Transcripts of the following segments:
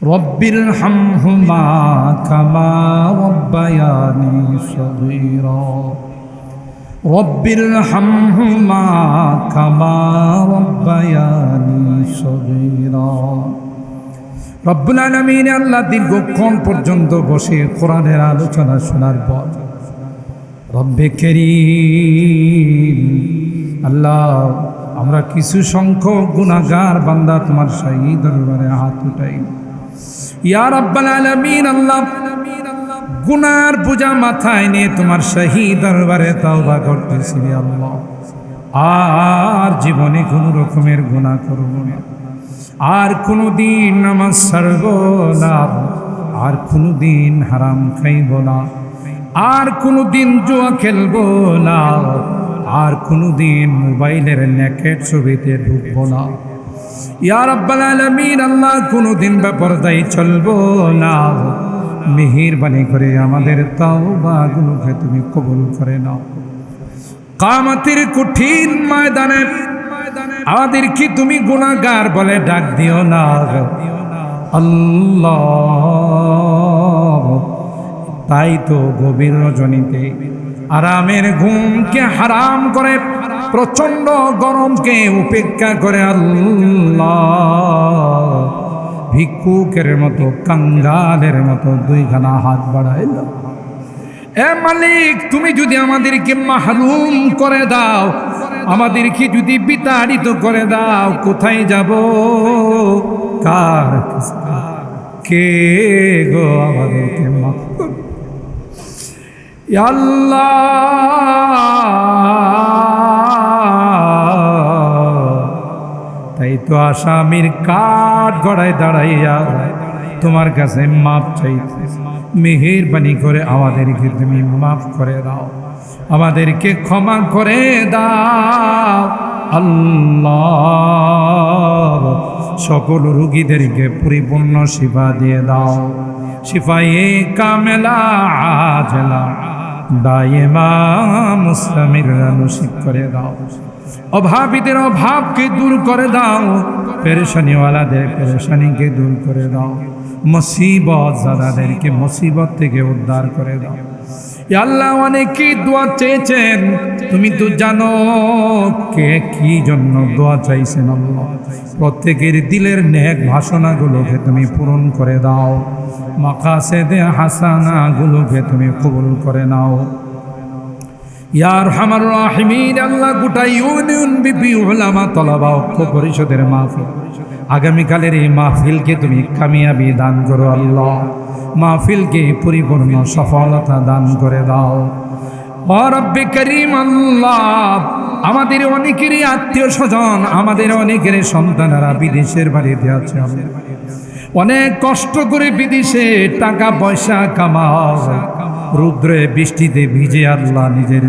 رب ارحمهما كما ربياني صغيرا رب ارحمهما كما ربياني صغيرا রব্বুল আলামিন আল্লাহ দীর্ঘক্ষণ পর্যন্ত বসে কোরআনের আলোচনা শোনার পর রব্বে কারীম আল্লাহ আমরা কিছু সংখ্যক গুনাহগার বান্দা তোমার শাহী দরবারে হাত উঠাই ইয়া রাব্বাল আলামিন আল্লাহ গুনার বোঝা মাথায় নিয়ে তোমার শাহী দরবারে তওবা করতেছি আল্লাহ আর জীবনে কোনো রকমের গুনাহ করব না আর কোনোদিন নামাজ ছাড়ব না আর কোনোদিন হারাম খাইব না আর কোনোদিন জুয়া খেলব না আর কোনোদিন মোবাইলের নেকেট ছবিতে ঢুকব না ইয়া রাব্বাল আলামিন আল্লাহ কোনোদিন বেপরদাই চলব না মেহেরবানি করে আমাদের তাওবাগুলোকে তুমি কবুল করে নাও কিয়ামতের কঠিন ময়দানে আমাদের কি তুমি গুনাহগার বলে ডাক দিও না আল্লাহ তাই তো গভীর রজনীতে আরামের ঘুমকে হারাম করে প্রচন্ড গরমকে উপেক্ষা করে আল্লাহ ভিক্ষুকের মতো কাঙ্গালের মতো দুইখানা হাত বাড়াইল এ মালিক তুমি যদি আমাদেরকে মাহরুম করে দাও আমাদেরকে যদি বিতাড়িত করে দাও কোথায় যাব কার কে গো আমাদেরকে মাফ করো ইয়া আল্লাহ তাই তো আসামির কাঠ গড়ায় দাঁড়াইয়া তোমার কাছে মাপ চাইতে মেহেরবানি করে আমাদেরকে তুমি মাফ করে দাও আমাদেরকে ক্ষমা করে দাও আল্লাহ সকল রোগীদেরকে পরিপূর্ণ শিফা দিয়ে দাও শিফায়ে কামেলা আজলা দায়েমা মুস্তামির নসিব করে দাও অভাবীদের অভাবকে দূর করে দাও পেরেশানিওয়ালাদের পেরেশানিকে দূর করে দাও মুসিবত যাদেরকে মুসিবত থেকে উদ্ধার করে দাও ইয়া আল্লাহ অনেকেই দোয়া চেয়েছেন তুমি তো জানো কে কি জন্য দোয়া চাইছেন আল্লাহ প্রত্যেকের দিলের নেক বাসনাগুলোকে তুমি পূরণ করে দাও মাকাসেদে হাসানাগুলোকে তুমি কবুল করে নাও ইয়া আরহামার রাহিমিন আল্লাহ গোটা ইউনিয়ন বিপি উলামা তলাবা ঐক্য পরিষদের মাহফিল আগামীকালের এই মাহফিলকে তুমি কামিয়াবি দান করো আল্লাহ মাহফিলকে পরিপূর্ণ সফলতা দান করে দাও ও রব্বে করিম আল্লাহ আমাদের অনেকেরই আত্মীয় স্বজন আমাদের অনেকের সন্তানেরা বিদেশের বাড়িতে আছে অনেক কষ্ট করে বিদেশে টাকা পয়সা কামাও রুদ্রে বৃষ্টিতে ভিজে আল্লাহ নিজের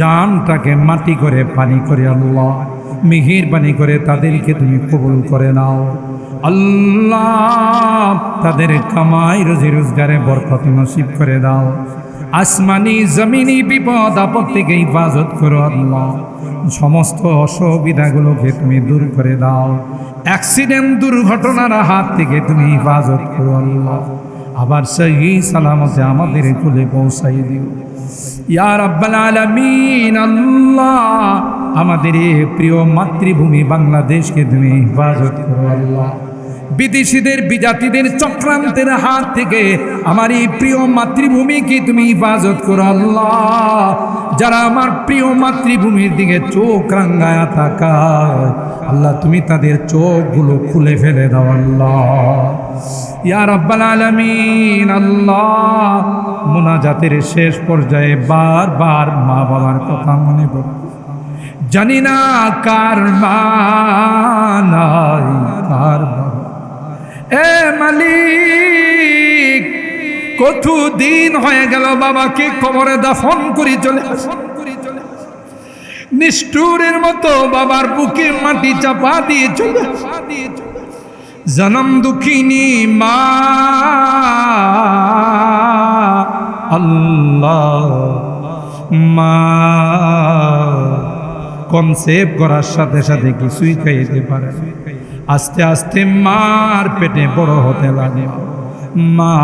জানটাকে মাটি করে পানি করে আল্লাহ মেহেরবানি করে তাদেরকে তুমি কবুল করে নাও আল্লাহ তাদের কামাই রুজি রোজগারে বরকত নসিব করে দাও আসমানি জমিনি বিপদ আপদ থেকে হিফাজত করো আল্লাহ সমস্ত অসুবিধাগুলোকে তুমি দূর করে দাও অ্যাক্সিডেন্ট দুর্ঘটনার হাত থেকে তুমি হিফাজত করো আল্লাহ আবার সহি সালামতে আমাদের কুলে পৌঁছাই দিও ইয়া রাব্বাল আলামিন আল্লাহ আমাদের এই প্রিয় মাতৃভূমি বাংলাদেশকে তুমি হিফাজত করো আল্লাহ বিদেশিদের বিজাতিদের চক্রান্তের হাত থেকে আমার এই প্রিয় মাতৃভূমিকে তুমি হিফাজত করো আল্লাহ যারা আমার প্রিয় মাতৃভূমির দিকে চোখ রাঙায়া তাকায় আল্লাহ তুমি তাদের চোখগুলো খুলে ফেলে দাও আল্লাহ ইয়া রাব্বাল আলামিন আল্লাহ মুনাজাতের শেষ পর্যায়ে বারবার মা বাবার কথা মনে পড়ে জানি না কার মা নাই কার বাবা এ মালিক কতদিন হয়ে গেল বাবাকে কবরে দাফন করে চলে নিষ্ঠুরের মতো বাবার বুকে মাটি চাপা দিয়ে চলে জনম দুঃখিনী মা আল্লাহ মা কনসেপ্ট করার সাথে সাথে কিছুই খাইতে পারে আস্তে আস্তে মার পেটে বড় হতে লাগে। মা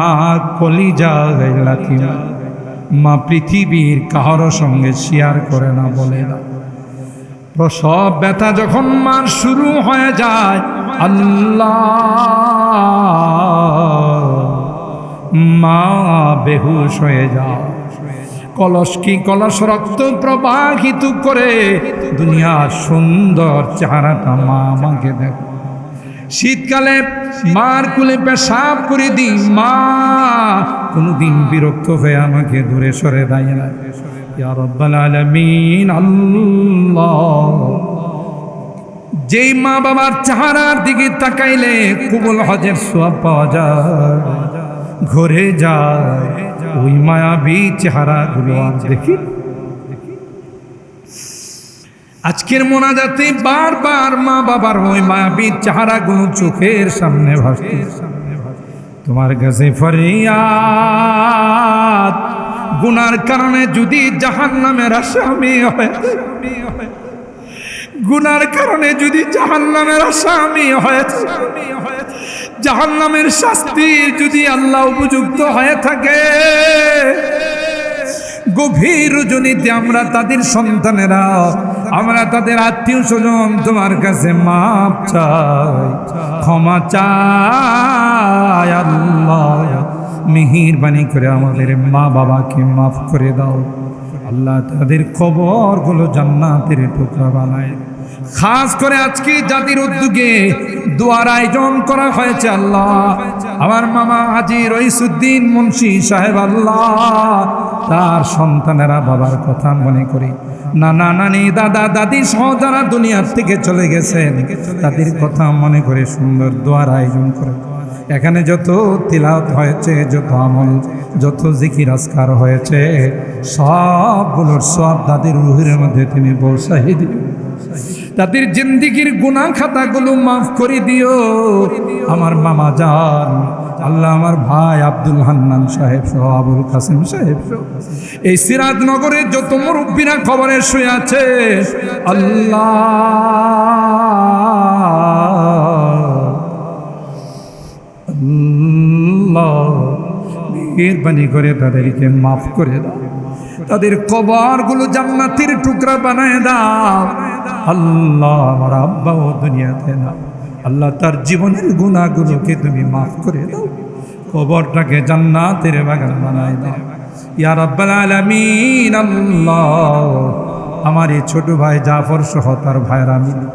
কলিজা লাথি মারে। মা পৃথিবীর কারো সঙ্গে শেয়ার করে না, বলে না। প্রসব ব্যথা যখন মার শুরু হয়ে যায়, আল্লাহ, মা বেহুশ হয়ে যায়। কলস রক্ত প্রবাহিত করে দুনিয়ার সুন্দর চেহারাটা মা আমাকে দেখে। শীতকালে মার কুলে পেশাব করে দিই, মা কোনদিন বিরক্ত হয়ে আমাকে দূরে সরে দাঁড়িয়ে না। ইয়া রাব্বাল আলামিন, আল্লাহ, যেই মা বাবার চেহারার দিকে তাকাইলে কবুল হজের সওয়াব পাওয়া যায়, ঘরে যায়, ওই মায়াবী চেহারাগুলো আর দেখি। আজকের মোনাজাতে বারবার মা বাবার ওই মায়াবী চেহারাগুলো চোখের সামনে ভাসছে। তোমার কাছে ফরিয়াদ, গুনার কারণে যদি জাহান্নামের আসামি হয়, গুনার কারণে যদি জাহান্নামের আসামি হয়, জাহান্নামের শাস্তির যদি আল্লাহ উপযুক্ত হয়ে থাকে, গভীর রজনীতে আমরা তাদের সন্তানেরা, আমরা তাদের আত্মীয় স্বজন তোমার কাছে মাপ চাই, ক্ষমা চাই। আল্লাহ, মেহেরবানি করে আমাদের মা বাবাকে মাফ করে দাও। আল্লাহ, তাদের কবরগুলো জান্নাতের টুকরা বানায়। খাস করে আজকে জাতির উদ্যোগে দোয়ার আয়োজন করা হয়েছে। আল্লাহ, আমার মামা হাজী রইসুদ্দিন মুন্সি সাহেব, আল্লাহ, তার সন্তানেরা বাবার কথা মনে করে, নানা নানি দাদা দাদি সহ যারা দুনিয়ার থেকে চলে গেছেন, তাদের কথা মনে করে সুন্দর দোয়ার আয়োজন করে। এখানে যত তিলাওয়াত হয়েছে, যত আমল, যত জিকির আজকার হয়েছে, সবগুলোর সব তাদের রুহের মধ্যে তুমি বসাই দিও। তাদের জিন্দিগির গুনাহ খাতাগুলো মাফ করে দিও। আমার মামা জান, আল্লাহ, আমার ভাই আব্দুল হান্নান সাহেব সহ, আবুল কাসিম সাহেব সহ, এই সিরাজনগরের যত মুরব্বীরা কবরে শুয়ে আছে, আল্লাহ, মেহেরবানি করে তাদেরকে মাফ করে দাও। তাদের কবরগুলো জান্নাতের টুকরা বানায় দাও। আল্লাহ, আমার আব্বাও দুনিয়াতে না, আল্লাহ, তার জীবনের গুনাহগুলোকে তুমি মাফ করে দাও, কবরটাকে জান্নাতের বাগান বানায় দাও। ইয়া রাব্বাল আলামিন, আল্লাহ, আমার এই ছোট ভাই জাফর সহ তার ভাইরা মিলে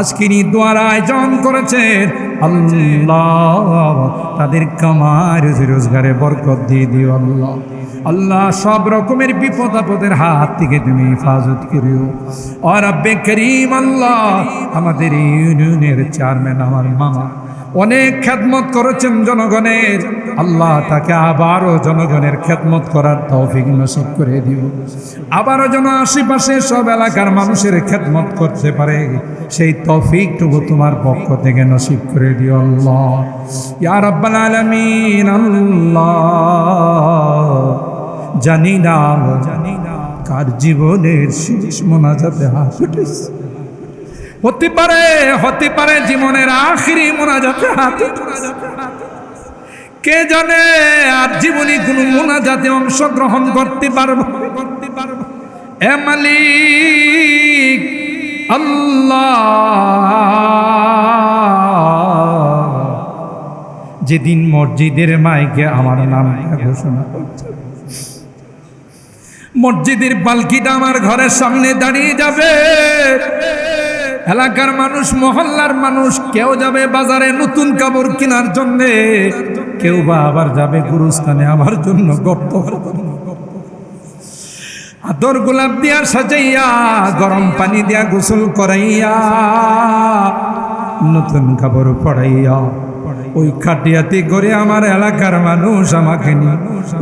আজকের এই দোয়ার আয়োজন করেছেন। আল্লাহ, তাদের কামার রোজগারে বরকত দিয়ে দিও। আল্লাহ, আল্লাহ, সব রকমের বিপদ আপদের হাত থেকে তুমি হেফাজত করিও। আর রব্বে করিম, আল্লাহ, আমাদের এই ইউনিয়নের চেয়ারম্যান আমার মামা অনেক খেদমত করেছেন জনগণের। আল্লাহ, তাকে আবারও জনগণের খেদমত করার তৌফিক নসিব করে দিও। আবারও যেন আশেপাশে সব এলাকার মানুষের খেদমত করতে পারে, সেই তৌফিকটুকু তোমার পক্ষ থেকে নসিব করে দিও। আল্লাহ, ইয়া রাব্বাল আলামিন, আল্লাহ, জানি না কার জীবনের শেষ মোনাজাতে হাত উঠেছে, হতে পারে জীবনের আখিরি মোনাজাতে হাত উঠেছে, কে জানে আর জীবনে কোনো মোনাজাতে অংশগ্রহণ করতে পারবো। এ মালিক আল্লাহ, যেদিন মসজিদের মাইকে আমার নামটা ঘোষণা করছে, মসজিদের পালকিটা আমার ঘরের সামনে দাঁড়িয়ে যাবে, এলাকার মানুষ, মহল্লার মানুষ, কেউ যাবে বাজারে নতুন কাপড় কেনার জন্যে, কেউ বা আবার যাবে গুরুস্থানে আমার জন্য গপ্প, আদর গোলাপ দিয়া সাজাইয়া, গরম পানি দিয়া গোসল করাইয়া, নতুন কাপড় পরাইয়া, ওই খাটিয়াতে করে আমার এলাকার মানুষ আমাকে নিয়ে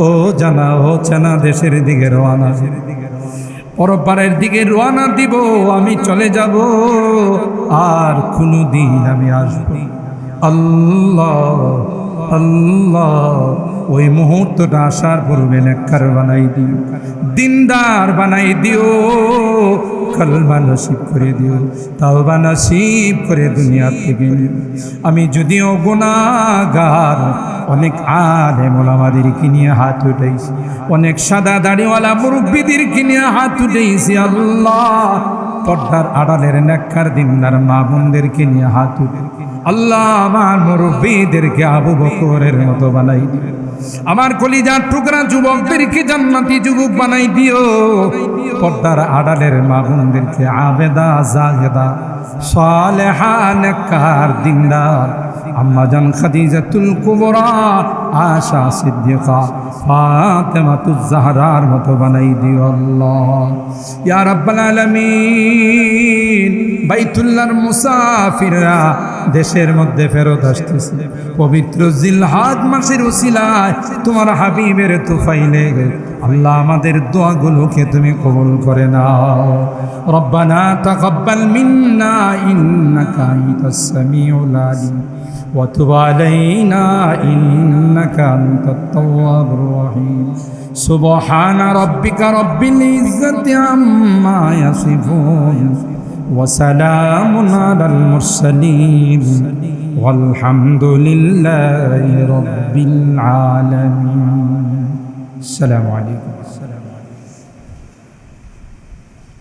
ও জানা ও চেনা দেশের দিকে রওনা, পরপারের দিকে রওনা দিব। আমি চলে যাব, আর কোনোদিন আমি আসব। আল্লাহ, আল্লাহ ওই মুহূর্তটা আসার পূর্বে নেককার বানাই দিও, দিনদার বানাই দিও, কলমা নসিব করে দিও, তাওবা নসিব করে দুনিয়া থেকে নিও। আমি যদিও গুনাহগার, অনেক আলেম ওলামাদেরকে নিয়ে হাত উঠাইছি, অনেক সাদা দাড়িওয়ালা মুরব্বিদেরকে নিয়ে হাত উঠাইছি। আল্লাহ পর্দার আড়ালের নেককার দিনদার মা বোনদেরকে নিয়ে হাত উঠে আল্লাহ আমার মুরব্বিদেরকে আবু বকরের মতো বানাই দিও, আমার কলিজার টুকরা যুবকদেরকে জান্নাতি যুবক বানাই দিও, পর্দার আড়ালের মা বোনদেরকে আবেদা জাহেদা সালেহা নেককার দিনদার আম্মাজান খাদিজাতুল কুবরা, আয়েশা সিদ্দিকা, ফাতেমাতুজ জাহরার মতো বানাই দিও আল্লাহ ইয়া রাব্বাল আলামিন। বাইতুল্লাহর মুসাফিররা দেশের মধ্যে ফেরত আসতেছে, পবিত্র জিলহাজ মাসের উসিলায় তোমার হাবিবের তুফাইলে আল্লাহ আমাদের দোয়াগুলোকে তুমি কবুল করে নাও। রব্বানা তাকাব্বাল মিন্না ইন্নাকা আনতাস সামিউল আলিম ওয়া তুব আলাইনা ইন্নাকা আনতাত তাওয়াবুর রহিম। সুবহানা রাব্বিকা রাব্বিল ইজ্জাতি আম্মা ইয়াসিফুন ওয়া সালামুন আলাল মুরসালিন ওয়ালহামদুলিল্লাহি রাব্বিল আলামিন। আসসালামু আলাইকুম।